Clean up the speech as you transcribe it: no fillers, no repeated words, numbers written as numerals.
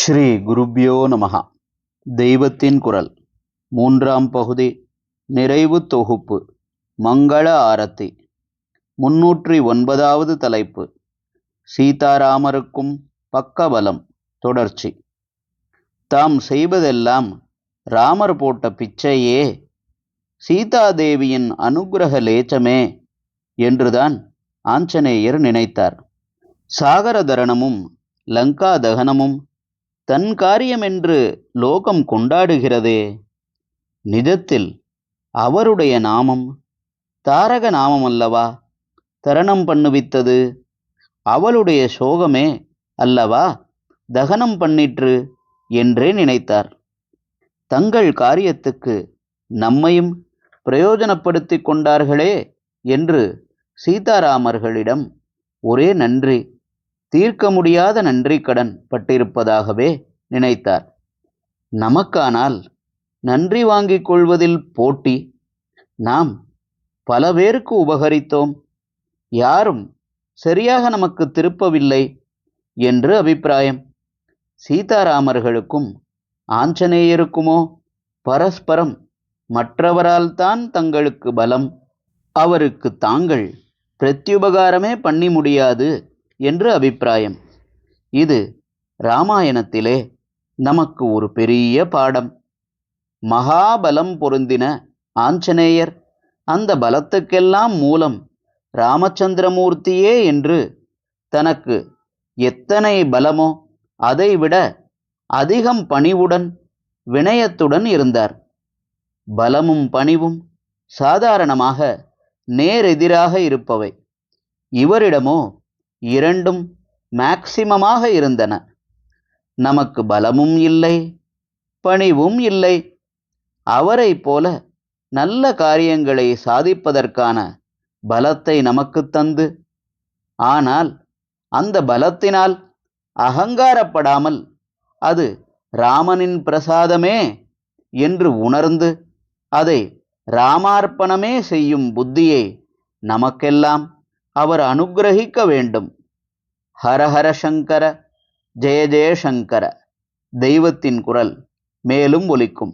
ஸ்ரீ குருப்யோ நமஹா. தெய்வத்தின் குரல் மூன்றாம் பகுதி, நிறைவு தொகுப்பு, மங்கள ஆரத்தி. 309வது தலைப்பு, சீதாராமருக்கும் பக்கபலம். தொடர்ச்சி. தாம் செய்வதெல்லாம் ராமர் போட்ட பிச்சையே, சீதாதேவியின் அனுக்கிரக லேச்சமே என்றுதான் ஆஞ்சநேயர் நினைத்தார். சாகர தரணமும் லங்கா தகனமும் தன் காரியமென்று லோகம் கொண்டாடுகிறதே, நிஜத்தில் அவருடைய நாமம் தாரக நாமம் அல்லவா தரணம் பண்ணுவித்தது? அவளுடைய சோகமே அல்லவா தகனம் பண்ணிற்று என்றே நினைத்தார். தங்கள் காரியத்துக்கு நம்மையும் பிரயோஜனப்படுத்தி கொண்டார்களே என்று சீதாராமர்களிடம் ஒரே நன்றி, தீர்க்க முடியாத நன்றி கடன் பட்டிருப்பதாகவே நினைத்தார். நமக்கானால் நன்றி வாங்கிக் கொள்வதில் போட்டி. நாம் பல பேருக்கு உபகரித்தோம், யாரும் சரியாக நமக்கு திருப்பவில்லை என்று அபிப்பிராயம். சீதாராமர்களுக்கும் ஆஞ்சநேயருக்குமோ பரஸ்பரம் மற்றவரால் தான் தங்களுக்கு பலம், அவருக்கு தாங்கள் பிரத்யுபகாரமே பண்ணி முடியாது என்று அபிப்பிராயம். இது இராமாயணத்திலே நமக்கு ஒரு பெரிய பாடம். மகாபலம் பொருந்தின ஆஞ்சநேயர் அந்த பலத்துக்கெல்லாம் மூலம் ராமச்சந்திரமூர்த்தியே என்று தனக்கு எத்தனை பலமோ அதைவிட அதிகம் பணிவுடன் வினயத்துடன் இருந்தார். பலமும் பணிவும் சாதாரணமாக நேரெதிராக இருப்பவை. இவரிடமோ இரண்டும் மேக்சிமமாக இருந்தன. நமக்கு பலமும் இல்லை, பணிவும் இல்லை. அவரை போல நல்ல காரியங்களை சாதிப்பதற்கான பலத்தை நமக்கு தந்து, ஆனால் அந்த பலத்தினால் அகங்காரப்படாமல் அது ராமனின் பிரசாதமே என்று உணர்ந்து அதை ராமார்ப்பணமே செய்யும் புத்தியை நமக்கெல்லாம் அவர் அனுக்கிரகிக்க வேண்டும். ஹரஹர சங்கர, ஜெய ஜெய சங்கர. தெய்வத்தின் குரல் மேலும் ஒலிக்கும்.